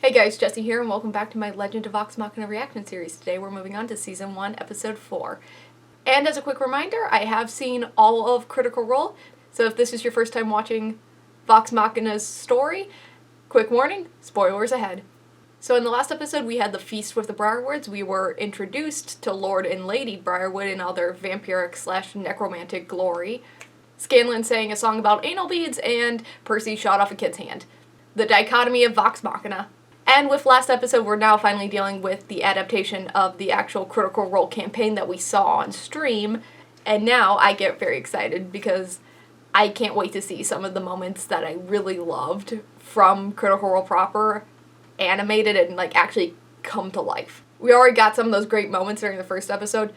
Hey guys, Jesse here, and welcome back to my Legend of Vox Machina reaction series. Today we're moving on to Season 1, Episode 4. And as a quick reminder, I have seen all of Critical Role, so if this is your first time watching Vox Machina's story, quick warning, spoilers ahead. So in the last episode we had the Feast with the Briarwoods. We were introduced to Lord and Lady Briarwood in all their vampiric/necromantic glory. Scanlan sang a song about anal beads, and Percy shot off a kid's hand. The dichotomy of Vox Machina. And with last episode, we're now finally dealing with the adaptation of the actual Critical Role campaign that we saw on stream. And now I get very excited because I can't wait to see some of the moments that I really loved from Critical Role proper animated and actually come to life. We already got some of those great moments during the first episode.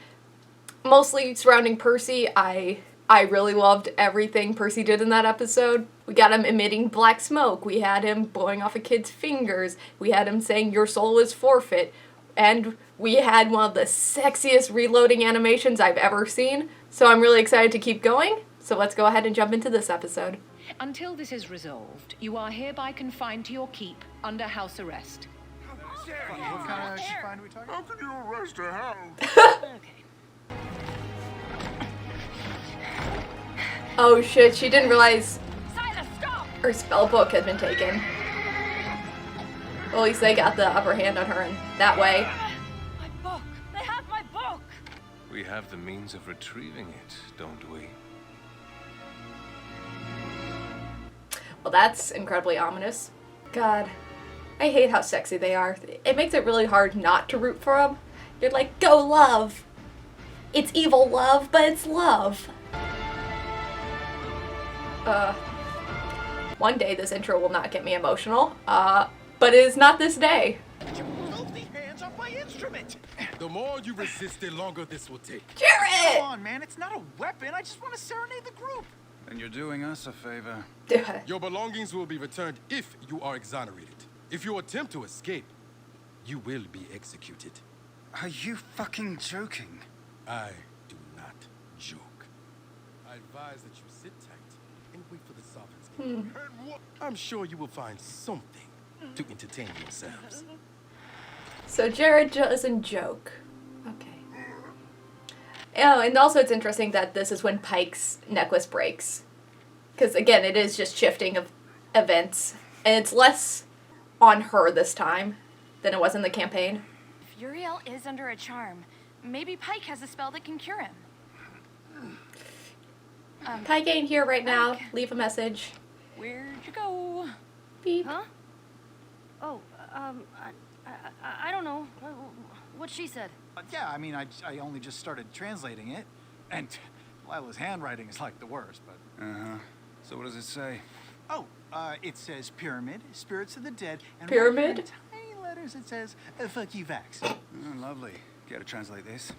Mostly surrounding Percy. I really loved everything Percy did in that episode. We got him emitting black smoke. We had him blowing off a kid's fingers. We had him saying, "Your soul is forfeit." And we had one of the sexiest reloading animations I've ever seen. So I'm really excited to keep going. So let's go ahead and jump into this episode. Until this is resolved, you are hereby confined to your keep under house arrest. What kind of confined are we talking about? How can you arrest a hound? Okay. Oh shit, she didn't realize Silas, stop! her spell book had been taken. Well, at least they got the upper hand on her in that way. My book! They have my book! We have the means of retrieving it, don't we? Well, that's incredibly ominous. God, I hate how sexy they are. It makes it really hard not to root for them. You're like, go love. It's evil love, but it's love. One day this intro will not get me emotional, but it is not this day. You filthy hands off my instrument! The more you resist, the longer this will take. Jared! Come on, man, it's not a weapon. I just want to serenade the group. And you're doing us a favor. Your belongings will be returned if you are exonerated. If you attempt to escape, you will be executed. Are you fucking joking? I do not joke. I advise that you sit tight and wait for the sovereign's kingdom. I'm sure you will find something to entertain yourselves. So Jared doesn't joke. Okay. Oh, and also it's interesting that this is when Pike's necklace breaks. Because again, it is just shifting of events. And it's less on her this time than it was in the campaign. If Uriel is under a charm, maybe Pike has a spell that can cure him. Pike ain't here right now. Leave a message. Where'd you go? Beep. Huh? Oh, I don't know. What she said. Yeah, I mean, I only just started translating it. And Lila's handwriting is like the worst, but... Uh-huh. So what does it say? Oh, it says pyramid, spirits of the dead, and Pyramid? right here in tiny letters it says, fuck you, Vax. Oh, lovely. Care to translate this?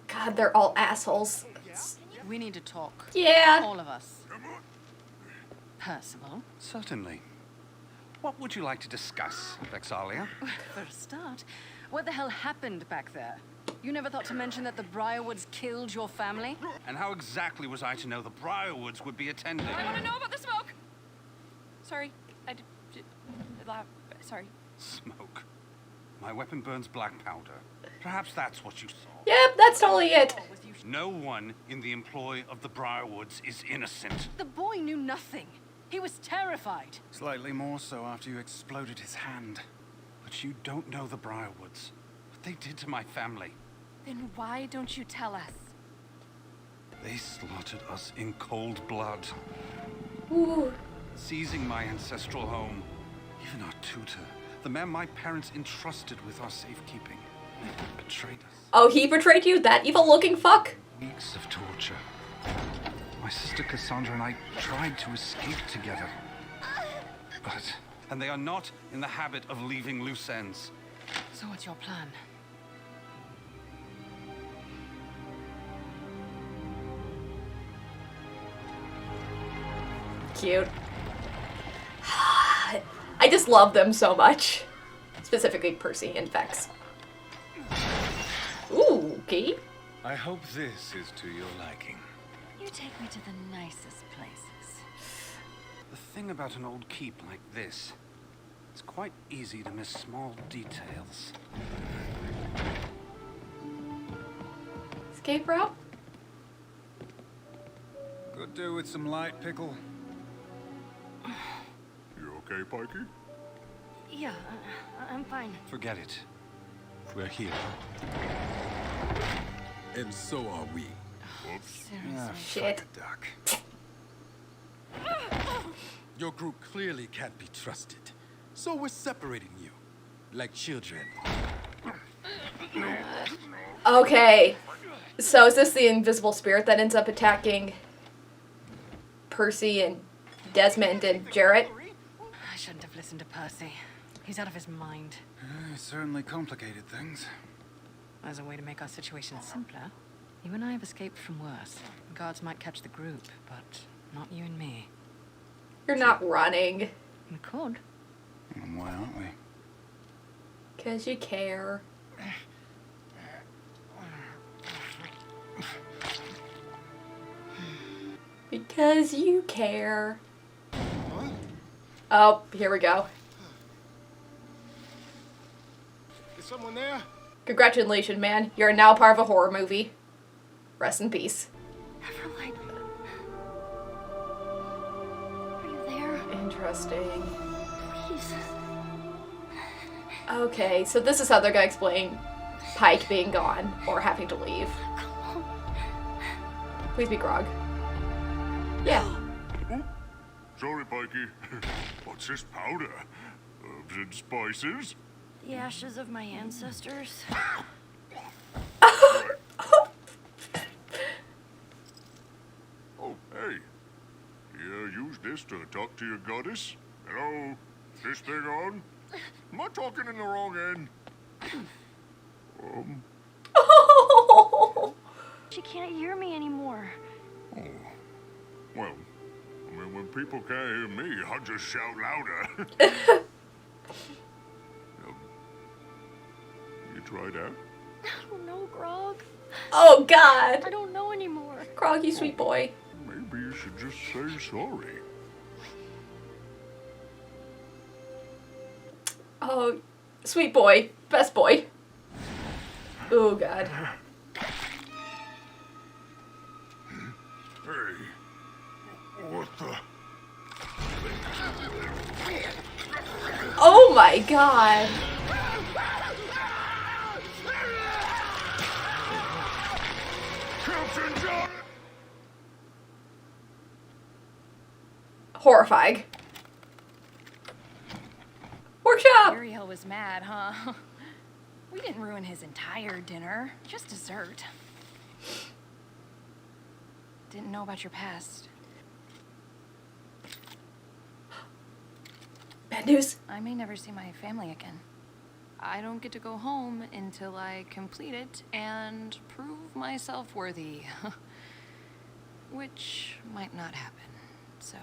God, they're all assholes. We need to talk. Yeah. All of us. Percival, Certainly. What would you like to discuss, vex'ahlia? for a start, what the hell happened back there? You never thought to mention that the Briarwoods killed your family? And how exactly was I to know the Briarwoods would be attending? I want to know about the smoke. Sorry, sorry. Smoke. My weapon burns black powder. Perhaps that's what you saw. Yep, that's totally it. No one in the employ of the Briarwoods is innocent. The boy knew nothing. He was terrified. Slightly more so after you exploded his hand. But you don't know the Briarwoods. What they did to my family. Then why don't you tell us? They slaughtered us in cold blood. Ooh. Seizing my ancestral home. Even our tutor. The man my parents entrusted with our safekeeping. Betrayed us. Oh, he betrayed you? That evil-looking fuck? Weeks of torture. My sister Cassandra and I tried to escape together. But... And they are not in the habit of leaving loose ends. So what's your plan? Cute. I just love them so much. Specifically Percy and Vex. Ooh, okay. I hope this is to your liking. You take me to the nicest places. The thing about an old keep like this, It's quite easy to miss small details. Escape route? Could do with some light pickle. You okay, Pikey? Yeah, I'm fine. Forget it. We're here. And so are we. Shit. Duck. Your group clearly can't be trusted. So we're separating you. Like children. Okay. So is this the invisible spirit that ends up attacking Percy and Desmond and Jarrett? I shouldn't have listened to Percy. He's out of his mind. It certainly complicated things. As a way to make our situation simpler, you and I have escaped from worse. The guards might catch the group, but not you and me. You're not running. We could. And why aren't we? 'Cause you care. Because you care. Oh, here we go. Is someone there? Congratulations, man. You're now part of a horror movie. Rest in peace. Everlight. Are you there? Interesting. Please. Okay, so this is how they're gonna explain Pike being gone or having to leave. Please be Grog. Yeah. Sorry, Pikey. What's this powder? Herbs and spices? The ashes of my ancestors. Oh, hey. You use this to talk to your goddess? Hello? This thing on? Am I talking in the wrong end? She can't hear me anymore. Oh. Well, I mean, when people can't hear me, I'll just shout louder. You tried out? I don't know, Grog. Oh, God. I don't know anymore. Grog, you sweet boy. Maybe you should just say sorry. Oh, sweet boy. Best boy. Oh, God. Hey. What the? Oh, my God. Captain John! Horrifying. Workshop! Uriel was mad, huh? We didn't ruin his entire dinner. Just dessert. Didn't know about your past. Bad news. I may never see my family again. I don't get to go home until I complete it and prove myself worthy. Which might not happen. So,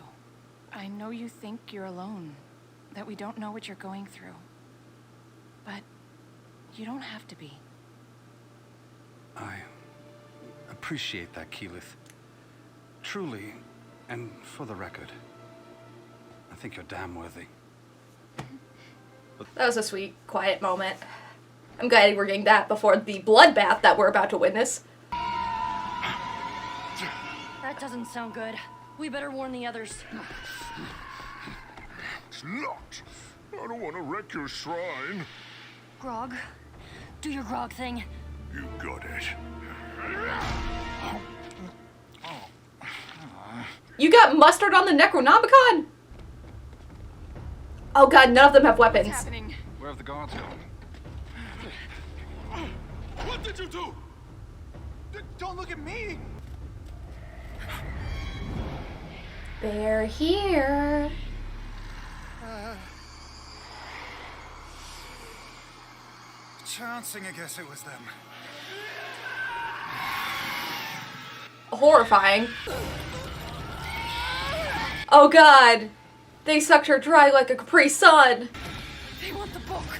I know you think you're alone, that we don't know what you're going through. But you don't have to be. I appreciate that, Keyleth. Truly, and for the record, I think you're damn worthy. That was a sweet, quiet moment. I'm glad we're getting that before the bloodbath that we're about to witness. That doesn't sound good. We better warn the others. It's locked. I don't want to wreck your shrine. Grog, do your Grog thing. You got it. You got mustard on the Necronomicon? Oh God, none of them have weapons. What's happening? Where have the guards gone? What did you do? Don't look at me! They're here. Chancing, I guess it was them. Horrifying. Oh God. They sucked her dry like a Capri Sun. They want the book.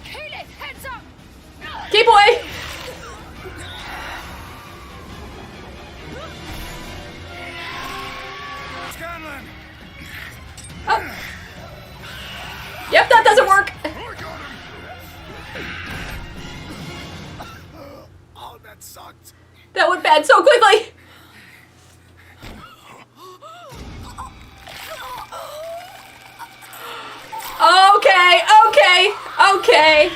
Kaylee, heads up! Key boy! Oh. Yep, that doesn't work. Oh, that sucked. That went bad so quickly. Okay, okay, okay.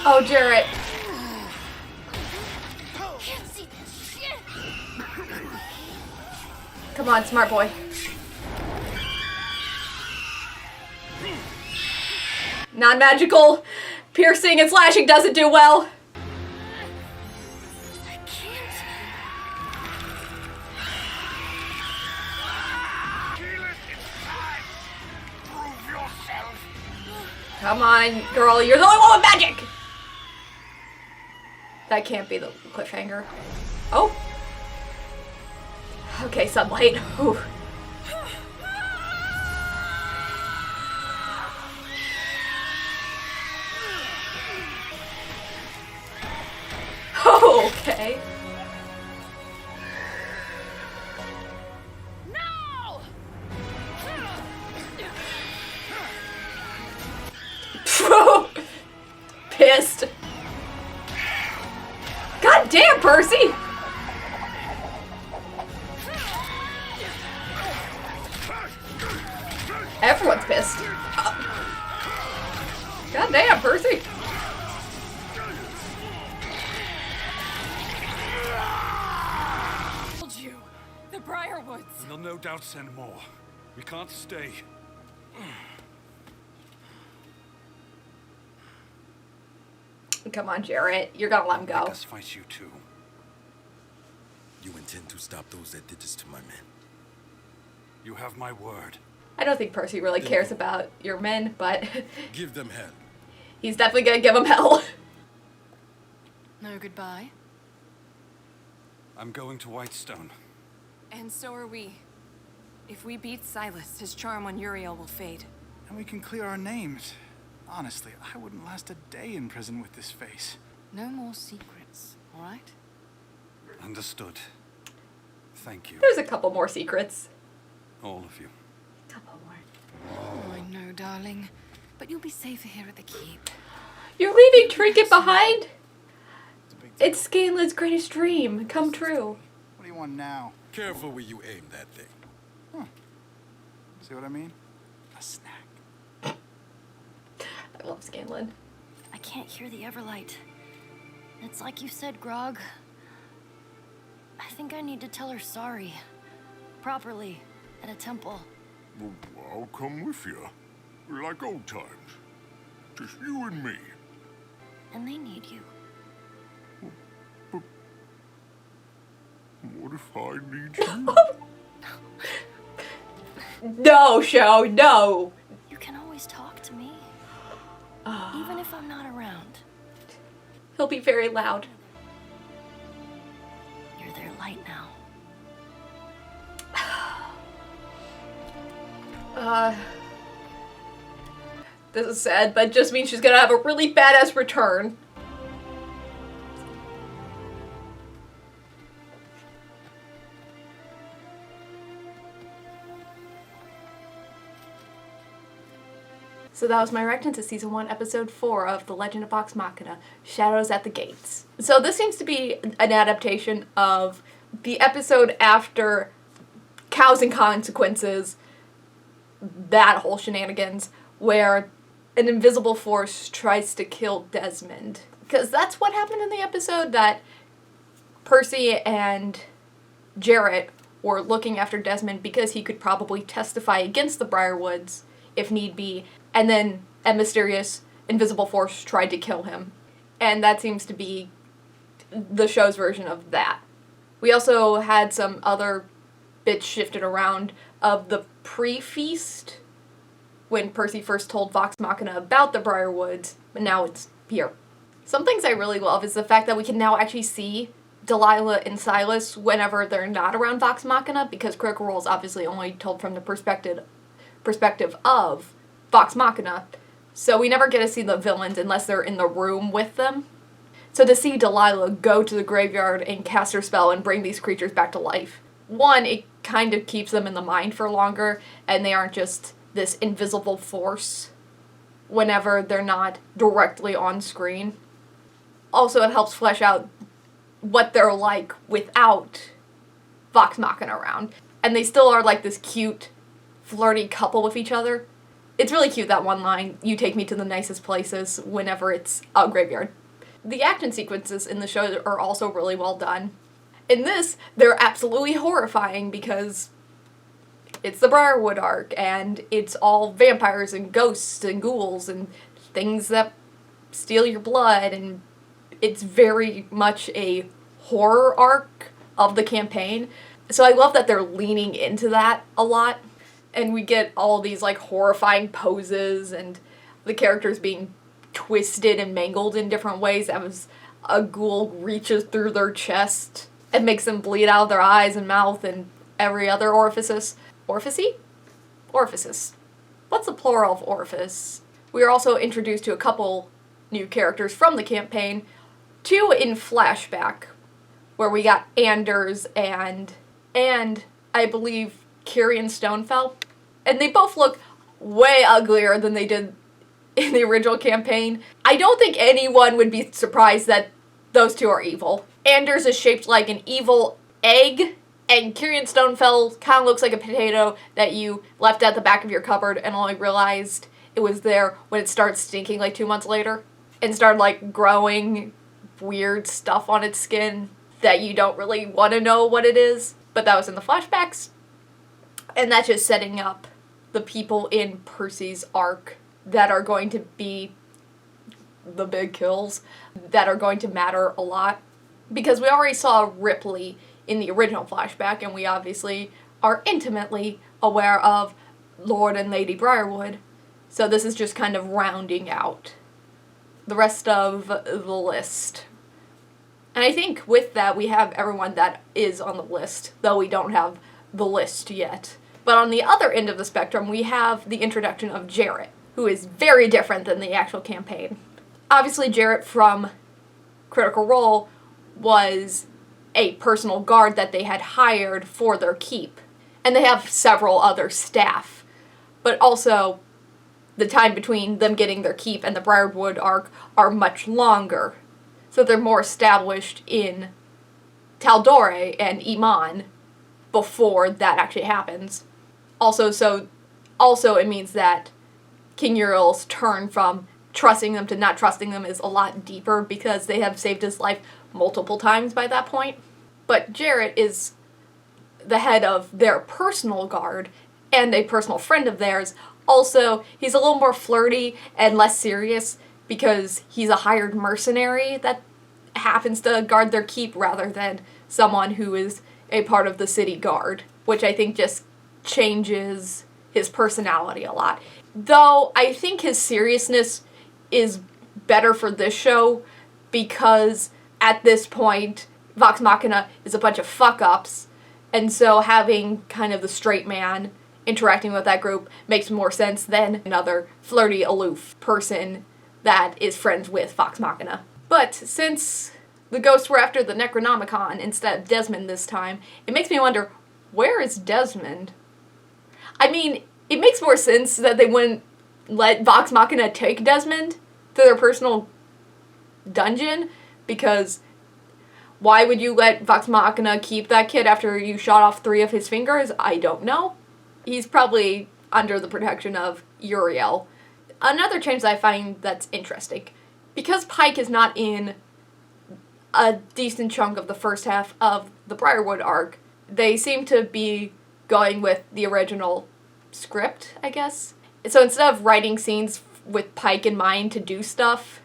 Oh, Jarrett. Can't see shit. Come on, smart boy. Non-magical piercing and slashing doesn't do well. I can't. Prove yourself. Come on, girl, you're the only one with magic! That can't be the cliffhanger. Oh. Okay, sunlight. Ooh. Oh, okay. No! Pissed. God damn, Percy! Everyone's pissed. God damn, Percy! Told you. The Briarwoods. They'll no doubt send more. We can't stay. Come on, Jarrett. You're gonna let him go. Make us fight you too. You intend to stop those that did this to my men? You have my word. I don't think Percy really cares about your men, but Give them hell. he's definitely gonna give him hell. No goodbye. I'm going to Whitestone. And so are we. If we beat Silas, his charm on Uriel will fade. And we can clear our names. Honestly, I wouldn't last a day in prison with this face. No more secrets, all right? Understood. Thank you, There's a couple more secrets. all of you. Couple more. Oh, I know, darling. But you'll be safer here at the keep. You're leaving Trinket behind? It's a big deal. It's Scanlan's greatest dream come true. What do you want now? Careful where you aim that thing. See what I mean? A snack. I love Scanlan. I can't hear the Everlight. It's like you said, Grog. I think I need to tell her sorry. Properly. At a temple. Well, I'll come with you. Like old times. Just you and me. And they need you. What if I need you? No, Show, no. You can always talk to me. Even if I'm not around. He'll be very loud. You're their light now. This is sad, but it just means she's gonna have a really badass return. So that was my reaction to Season 1, Episode 4 of The Legend of Vox Machina, Shadows at the Gates. So this seems to be an adaptation of the episode after Cows and Consequences, that whole shenanigans, where an invisible force tries to kill Desmond. Because that's what happened in the episode, that Percy and Jarrett were looking after Desmond because he could probably testify against the Briarwoods if need be, and then a mysterious invisible force tried to kill him. And that seems to be the show's version of that. We also had some other bits shifted around of the pre-feast, when Percy first told Vox Machina about the Briarwoods, but now it's here. Some things I really love is the fact that we can now actually see Delilah and Silas whenever they're not around Vox Machina, because Critical Role is obviously only told from the perspective of Vox Machina, so we never get to see the villains unless they're in the room with them. So to see Delilah go to the graveyard and cast her spell and bring these creatures back to life, one, it kind of keeps them in the mind for longer, and they aren't just this invisible force whenever they're not directly on screen. Also, it helps flesh out what they're like without Vox Machina around. And they still are like this cute, flirty couple with each other. It's really cute, that one line, "You take me to the nicest places," whenever it's a graveyard. The action sequences in the show are also really well done. In this, they're absolutely horrifying because it's the Briarwood arc, and it's all vampires and ghosts and ghouls and things that steal your blood, and it's very much a horror arc of the campaign. So I love that they're leaning into that a lot, and we get all these like horrifying poses and the characters being twisted and mangled in different ways as a ghoul reaches through their chest and makes them bleed out of their eyes and mouth and every other orifice. Orifices. What's the plural of orifice? We are also introduced to a couple new characters from the campaign, two in flashback, where we got Anders and I believe Kyrian Stonefell. And they both look way uglier than they did in the original campaign. I don't think anyone would be surprised that those two are evil. Anders is shaped like an evil egg, and Kyrian Stonefell kind of looks like a potato that you left at the back of your cupboard and only realized it was there when it started stinking like 2 months later and started like growing weird stuff on its skin that you don't really want to know what it is. But that was in the flashbacks. And that's just setting up the people in Percy's arc that are going to be the big kills, that are going to matter a lot. Because we already saw Ripley in the original flashback, and we obviously are intimately aware of Lord and Lady Briarwood. So this is just kind of rounding out the rest of the list. And I think with that, we have everyone that is on the list, though we don't have the list yet. But on the other end of the spectrum, we have the introduction of Jarrett, who is very different than the actual campaign. Obviously, Jarrett from Critical Role was a personal guard that they had hired for their keep. And they have several other staff. But also, the time between them getting their keep and the Briarwood arc are much longer. So they're more established in Tal'Dorei and Iman before that actually happens. Also, it means that King Uriel's turn from trusting them to not trusting them is a lot deeper because they have saved his life multiple times by that point. But Jarrett is the head of their personal guard and a personal friend of theirs. Also, he's a little more flirty and less serious because he's a hired mercenary that happens to guard their keep rather than someone who is a part of the city guard, which I think just changes his personality a lot. Though I think his seriousness is better for this show because at this point, Vox Machina is a bunch of fuck-ups, and so having kind of the straight man interacting with that group makes more sense than another flirty, aloof person that is friends with Vox Machina. But since the ghosts were after the Necronomicon instead of Desmond this time, it makes me wonder, where is Desmond? I mean, it makes more sense that they wouldn't let Vox Machina take Desmond to their personal dungeon, because why would you let Vox Machina keep that kid after you shot off 3 of his fingers? I don't know. He's probably under the protection of Uriel. Another change that I find that's interesting, because Pike is not in a decent chunk of the first half of the Briarwood arc, they seem to be going with the original script, I guess. So instead of writing scenes with Pike in mind to do stuff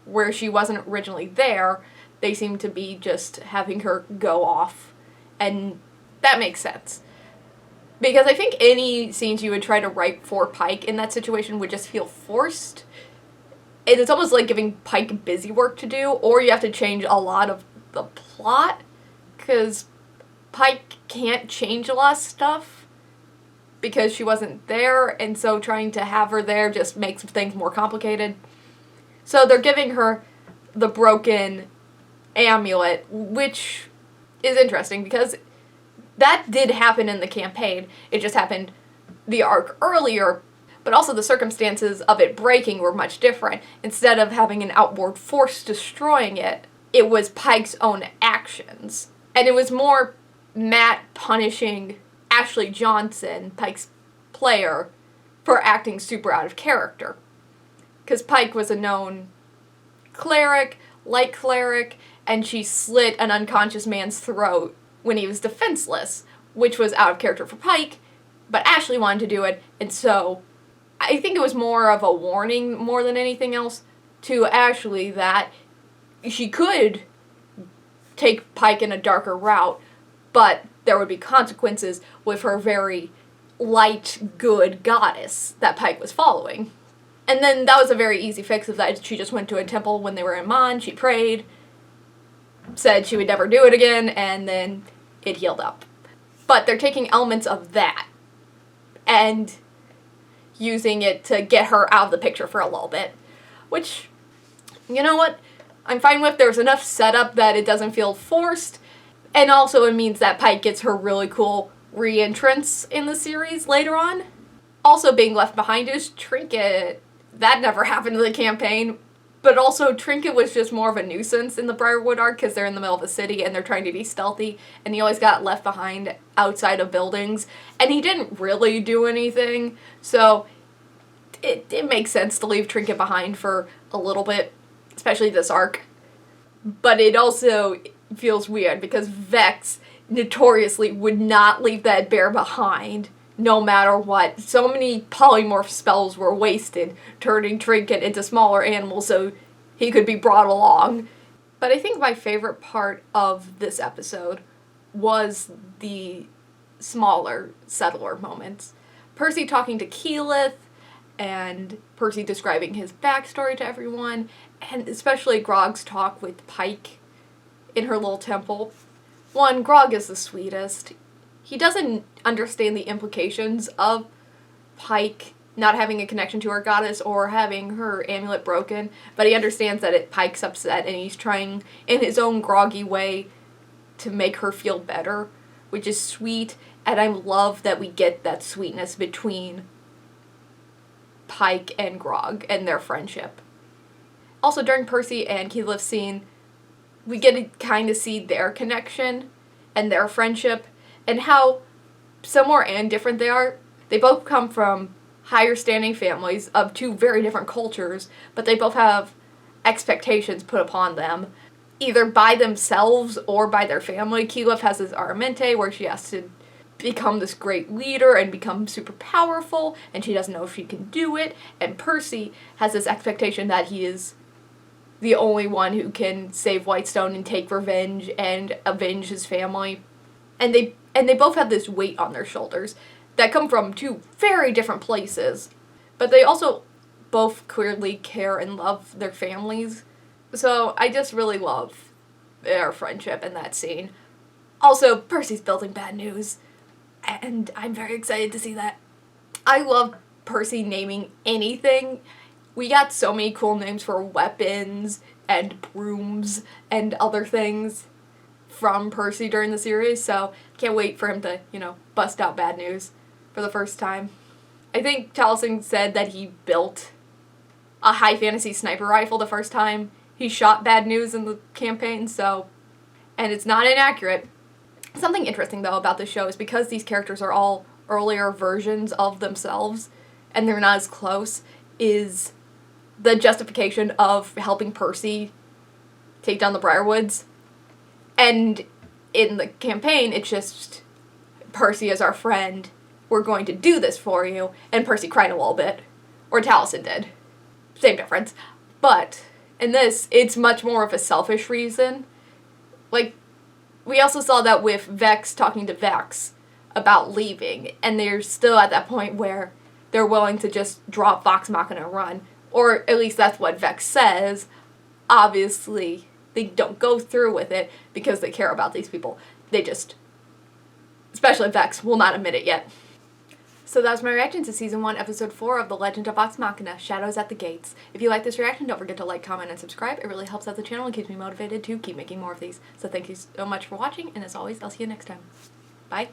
where she wasn't originally there, they seem to be just having her go off. And that makes sense. Because I think any scenes you would try to write for Pike in that situation would just feel forced. And it's almost like giving Pike busy work to do, or you have to change a lot of the plot, because Pike can't change a lot of stuff because she wasn't there, and so trying to have her there just makes things more complicated. So they're giving her the broken amulet, which is interesting because that did happen in the campaign. It just happened the arc earlier, but also the circumstances of it breaking were much different. Instead of having an outward force destroying it, it was Pike's own actions. And it was more Matt punishing Ashley Johnson, Pike's player, for acting super out of character. Because Pike was a known cleric, light cleric, and she slit an unconscious man's throat when he was defenseless, which was out of character for Pike, but Ashley wanted to do it, and so I think it was more of a warning more than anything else to Ashley that she could take Pike in a darker route, but there would be consequences with her very light, good goddess that Pike was following. And then that was a very easy fix of that. She just went to a temple when they were in Mon, she prayed, said she would never do it again, and then it healed up. But they're taking elements of that and using it to get her out of the picture for a little bit. Which, you know what, I'm fine with. There's enough setup that it doesn't feel forced, and also it means that Pike gets her really cool re-entrance in the series later on. Also being left behind is Trinket. That never happened in the campaign, but also Trinket was just more of a nuisance in the Briarwood arc because they're in the middle of a city and they're trying to be stealthy, and he always got left behind outside of buildings, and he didn't really do anything, so it makes sense to leave Trinket behind for a little bit, especially this arc. But it also feels weird because Vex notoriously would not leave that bear behind no matter what. So many polymorph spells were wasted turning Trinket into smaller animals so he could be brought along. But I think my favorite part of this episode was the smaller settler moments. Percy talking to Keyleth, and Percy describing his backstory to everyone, and especially Grog's talk with Pike in her little temple. One, Grog is the sweetest. He doesn't understand the implications of Pike not having a connection to her goddess or having her amulet broken, but he understands that Pike's upset and he's trying in his own groggy way to make her feel better, which is sweet, and I love that we get that sweetness between Pike and Grog and their friendship. Also, during Percy and Keyleth's scene, we get to kind of see their connection and their friendship and how similar and different they are. They both come from higher standing families of two very different cultures, but they both have expectations put upon them, either by themselves or by their family. Keyleth has this Aramente where she has to become this great leader and become super powerful, and she doesn't know if she can do it. And Percy has this expectation that he is the only one who can save Whitestone and take revenge and avenge his family. And they both have this weight on their shoulders that come from two very different places, but they also both clearly care and love their families. So I just really love their friendship in that scene. Also, Percy's building bad news, and I'm very excited to see that. I love Percy naming anything. We got so many cool names for weapons and brooms and other things from Percy during the series, so can't wait for him to, bust out bad news for the first time. I think Taliesin said that he built a high fantasy sniper rifle the first time he shot bad news in the campaign, and it's not inaccurate. Something interesting, though, about this show is because these characters are all earlier versions of themselves, and they're not as close, is the justification of helping Percy take down the Briarwoods. And in the campaign, it's just, Percy is our friend, we're going to do this for you, and Percy cried a little bit. Or Taliesin did. Same difference. But in this, it's much more of a selfish reason. Like, we also saw that with Vex talking to Vex about leaving, and they're still at that point where they're willing to just drop Vox Machina and run. Or at least that's what Vex says. Obviously, they don't go through with it because they care about these people. They just, especially Vex, will not admit it yet. So that was my reaction to Season 1, Episode 4 of The Legend of Vox Machina, Shadows at the Gates. If you like this reaction, don't forget to like, comment, and subscribe. It really helps out the channel and keeps me motivated to keep making more of these. So thank you so much for watching, and as always, I'll see you next time. Bye.